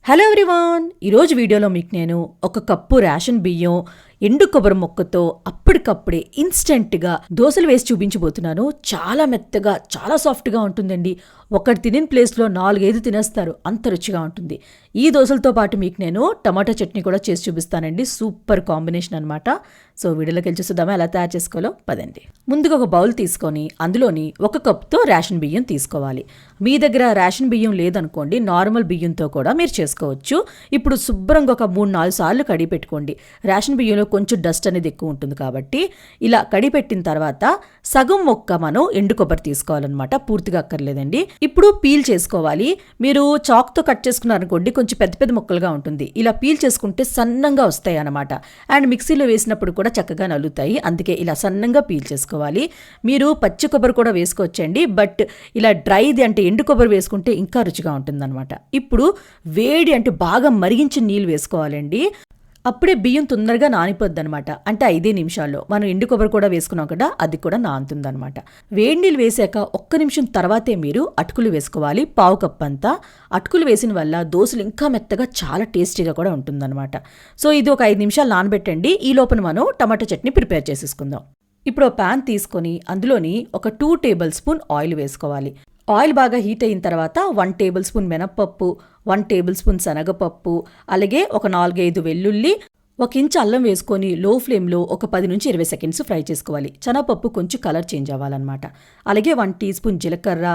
Hello everyone, ఈరోజు వీడియోలో మీకు నేను ఒక కప్పు రేషన్ బియ్యం ఎండు కొబ్బరి ముక్కతో అప్పటికప్పుడే ఇన్స్టెంట్గా దోశలు వేసి చూపించబోతున్నాను. చాలా మెత్తగా చాలా సాఫ్ట్గా ఉంటుందండి. ఒకటి తినిన ప్లేస్లో 4-5 తినేస్తారు, అంత రుచిగా ఉంటుంది. ఈ దోశలతో పాటు మీకు నేను టమాటా చట్నీ కూడా చేసి చూపిస్తానండి. సూపర్ కాంబినేషన్ అనమాట. సో వీడియోలోకి వెళ్ళి చూద్దామా ఎలా తయారు చేసుకోవాలో పదండి. ముందుగా ఒక బౌల్ తీసుకొని అందులోని 1 కప్తో రేషన్ బియ్యం తీసుకోవాలి. మీ దగ్గర రేషన్ బియ్యం లేదనుకోండి, నార్మల్ బియ్యంతో కూడా మీరు చేసుకోవచ్చు. ఇప్పుడు శుభ్రంగా ఒక 3-4 సార్లు కడిగి పెట్టుకోండి. రేషన్ బియ్యంలో కొంచెం డస్ట్ అనేది ఎక్కువ ఉంటుంది కాబట్టి ఇలా కడిపెట్టిన తర్వాత సగం మొక్క మనం ఎండు కొబ్బరి తీసుకోవాలన్నమాట. పూర్తిగా అక్కర్లేదండి. ఇప్పుడు పీల్ చేసుకోవాలి. మీరు చాక్తో కట్ చేసుకున్నారనుకోండి, కొంచెం పెద్ద పెద్ద ముక్కలుగా ఉంటుంది. ఇలా పీల్ చేసుకుంటే సన్నంగా వస్తాయి అన్నమాట. అండ్ మిక్సీలో వేసినప్పుడు కూడా చక్కగా నలుగుతాయి. అందుకే ఇలా సన్నంగా పీల్ చేసుకోవాలి. మీరు పచ్చి కొబ్బరి కూడా వేసుకోవచ్చండి, బట్ ఇలా డ్రైది అంటే ఎండు కొబ్బరి వేసుకుంటే ఇంకా రుచిగా ఉంటుందన్నమాట. ఇప్పుడు వేడి అంటే బాగా మరిగించిన నీళ్ళు వేసుకోవాలండి. అప్పుడే బియ్యం తొందరగా నానిపోద్ది అనమాట. అంటే 5 నిమిషాల్లో మనం ఎండు కొబ్బరి కూడా వేసుకున్నాం కదా, అది కూడా నానుతుందనమాట. వేడి నీళ్ళు వేసాక 1 నిమిషం తర్వాతే మీరు అటుకులు వేసుకోవాలి. 1/2 కప్ అంతా అటుకులు వేసిన వల్ల దోశలు ఇంకా మెత్తగా చాలా టేస్టీగా కూడా ఉంటుందన్నమాట. సో ఇది ఒక 5 నిమిషాలు నానబెట్టండి. ఈ లోపల మనం టమాటా చట్నీ ప్రిపేర్ చేసేసుకుందాం. ఇప్పుడు ప్యాన్ తీసుకొని అందులోని ఒక 2 టేబుల్ స్పూన్ ఆయిల్ వేసుకోవాలి. ఆయిల్ బాగా హీట్ అయిన తర్వాత 1 టేబుల్ స్పూన్ మినప్పప్పు, 1 టేబుల్ స్పూన్ శనగపప్పు, అలాగే ఒక 4-5 వెల్లుల్లి, 1 ఇంచు అల్లం వేసుకొని లో ఫ్లేమ్లో ఒక 10-20 సెకండ్స్ ఫ్రై చేసుకోవాలి. శనగపప్పు కొంచెం కలర్ చేంజ్ అవ్వాలన్నమాట. అలాగే 1 టీ స్పూన్ జీలకర్ర,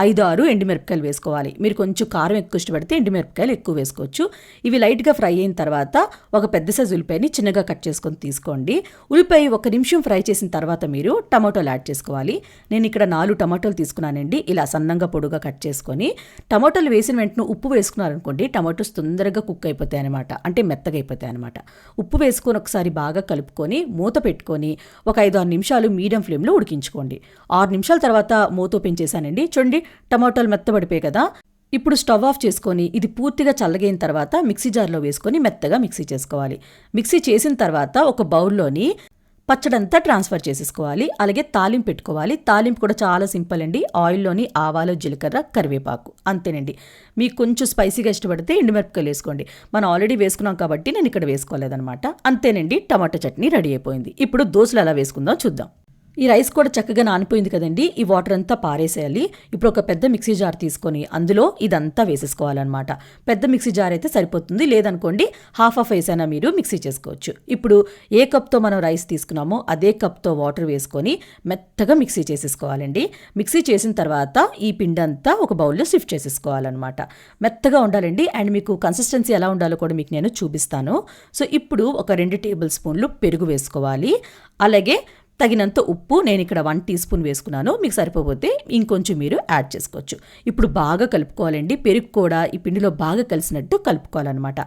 5-6 ఎండుమిరపకాయలు వేసుకోవాలి. మీరు కొంచెం కారం ఎక్కువ ఇష్టపడితే ఎండుమిరపకాయలు ఎక్కువ వేసుకోవచ్చు. ఇవి లైట్గా ఫ్రై అయిన తర్వాత ఒక పెద్ద సైజు ఉల్లిపాయని చిన్నగా కట్ చేసుకొని తీసుకోండి. ఉల్లిపాయ 1 నిమిషం ఫ్రై చేసిన తర్వాత మీరు టమాటోలు యాడ్ చేసుకోవాలి. నేను ఇక్కడ 4 టమాటోలు తీసుకున్నానండి. ఇలా సన్నంగా పొడుగా కట్ చేసుకొని టమాటోలు వేసిన వెంటనే ఉప్పు వేసుకున్నారనుకోండి, టమాటోస్ తొందరగా కుక్ అయిపోతాయి అనమాట. అంటే మెత్తగా అయిపోతాయి అనమాట. ఉప్పు వేసుకొని ఒకసారి బాగా కలుపుకొని మూత పెట్టుకొని ఒక 5-6 నిమిషాలు మీడియం ఫ్లేమ్లో ఉడికించుకోండి. 6 నిమిషాల తర్వాత మూత ఓపెన్ చేశానండి. చూడండి, టమాటాలు మెత్తబడిపోయాయి కదా. ఇప్పుడు స్టవ్ ఆఫ్ చేసుకొని ఇది పూర్తిగా చల్లగైన తర్వాత మిక్సీ జార్లో వేసుకొని మెత్తగా మిక్సీ చేసుకోవాలి. మిక్సీ చేసిన తర్వాత ఒక బౌల్లోని పచ్చడంతా ట్రాన్స్ఫర్ చేసేసుకోవాలి. అలాగే తాలింపు పెట్టుకోవాలి. తాలింపు కూడా చాలా సింపుల్ అండి. ఆయిల్లోని ఆవాలు, జీలకర్ర, కరివేపాకు, అంతేనండి. మీకు కొంచెం స్పైసీగా ఇష్టపడితే ఎండుమిరపకాయలు వేసుకోండి. మనం ఆల్రెడీ వేసుకున్నాం కాబట్టి నేను ఇక్కడ వేసుకోలేదనమాట. అంతేనండి, టమాటా చట్నీ రెడీ అయిపోయింది. ఇప్పుడు దోశలు ఎలా వేసుకుందాం చూద్దాం. ఈ రైస్ కూడా చక్కగా నానిపోయింది కదండి. ఈ వాటర్ అంతా పారేసేయాలి. ఇప్పుడు ఒక పెద్ద మిక్సీ జార్ తీసుకొని అందులో ఇదంతా వేసేసుకోవాలన్నమాట. పెద్ద మిక్సీ జార్ అయితే సరిపోతుంది, లేదనుకోండి హాఫ్ వేసైనా మీరు మిక్సీ చేసుకోవచ్చు. ఇప్పుడు ఏ కప్తో మనం రైస్ తీసుకున్నామో అదే కప్తో వాటర్ వేసుకొని మెత్తగా మిక్సీ చేసేసుకోవాలండి. మిక్సీ చేసిన తర్వాత ఈ పిండి అంతా ఒక బౌల్లో షిఫ్ట్ చేసేసుకోవాలన్నమాట. మెత్తగా ఉండాలండి. అండ్ మీకు కన్సిస్టెన్సీ ఎలా ఉండాలో కూడా మీకు నేను చూపిస్తాను. సో ఇప్పుడు ఒక 2 టేబుల్ స్పూన్లు పెరుగు వేసుకోవాలి. అలాగే తగినంత ఉప్పు, నేను ఇక్కడ 1 టీ స్పూన్ వేసుకున్నాను. మీకు సరిపోతే ఇంకొంచెం మీరు యాడ్ చేసుకోవచ్చు. ఇప్పుడు బాగా కలుపుకోవాలండి. పెరుగు కూడా ఈ పిండిలో బాగా కలిసినట్టు కలుపుకోవాలన్నమాట.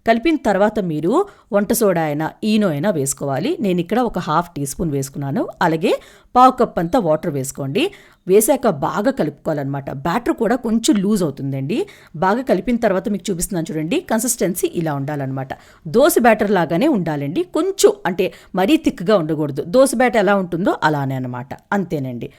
కలిపిన తర్వాత మీరు వంట సోడా అయినా ఈనో అయినా వేసుకోవాలి. నేను ఇక్కడ ఒక 1/2 టీ స్పూన్ వేసుకున్నాను. అలాగే 1/2 కప్ అంతా వాటర్ వేసుకోండి. వేసాక బాగా కలుపుకోవాలన్నమాట. బ్యాటర్ కూడా కొంచెం లూజ్ అవుతుందండి. బాగా కలిపిన తర్వాత మీకు చూపిస్తున్నాను చూడండి, కన్సిస్టెన్సీ ఇలా ఉండాలన్నమాట. దోశ బ్యాటర్ లాగానే ఉండాలండి. కొంచెం అంటే మరీ థిక్గా ఉండకూడదు. దోశ బ్యాటర్ ఎలా ఉంటుందో అలానే అనమాట. అంతేనండి.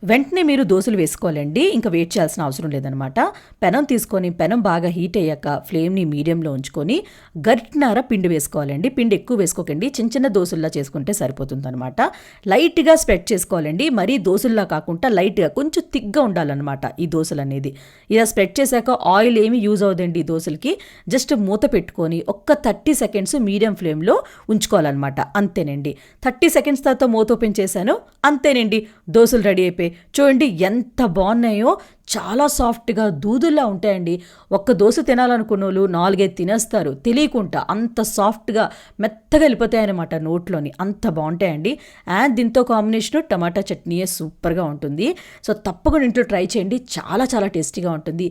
వెంటనే మీరు దోశలు వేసుకోవాలండి. ఇంకా వెయిట్ చేయాల్సిన అవసరం లేదనమాట. పెనం తీసుకొని పెనం బాగా హీట్ అయ్యాక ఫ్లేమ్ని మీడియంలో ఉంచుకొని గరిటెన్నర పిండి వేసుకోవాలండి. పిండి ఎక్కువ వేసుకోకండి, చిన్న చిన్న దోశల్లా చేసుకుంటే సరిపోతుందనమాట. లైట్గా స్ప్రెడ్ చేసుకోవాలండి. మరీ దోశల్లా కాకుండా లైట్గా కొంచెం థిక్గా ఉండాలన్నమాట ఈ దోశలు అనేది. ఇలా స్ప్రెడ్ చేశాక ఆయిల్ ఏమీ యూజ్ అవ్వదండి ఈ దోశలకి. జస్ట్ మూత పెట్టుకొని ఒక్క 30 సెకండ్స్ మీడియం ఫ్లేమ్లో ఉంచుకోవాలన్నమాట. అంతేనండి. 30 సెకండ్స్ తర్వాత మూత ఓపెన్ చేశాను. అంతేనండి, దోశలు రెడీ అయిపోయి చూడండి ఎంత బాగున్నాయో. చాలా సాఫ్ట్గా దూదుల్లా ఉంటాయండి. ఒక్క దోశ తినాలనుకున్న వాళ్ళు 4-5 తినేస్తారు తెలియకుండా. అంత సాఫ్ట్గా మెత్తగా వెళ్ళిపోతాయన్నమాట నోట్లోని. అంత బాగుంటాయండి. అండ్ దీంతో కాంబినేషన్ టమాటా చట్నీయే సూపర్గా ఉంటుంది. సో తప్పకుండా ఇంట్లో ట్రై చేయండి. చాలా చాలా టేస్టీగా ఉంటుంది.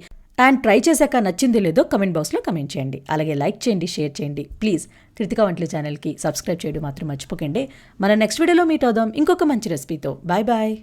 అండ్ ట్రై చేశాక నచ్చింది లేదో కమెంట్ బాక్స్లో కమెంట్ చేయండి. అలాగే లైక్ చేయండి, షేర్ చేయండి. ప్లీజ్ కృతికా వంటలు ఛానల్కి సబ్స్క్రైబ్ చేయడం మాత్రం మర్చిపోకండి. మన నెక్స్ట్ వీడియోలో మీట్ అవుదాం ఇంకొక మంచి రెసిపీతో. Bye bye.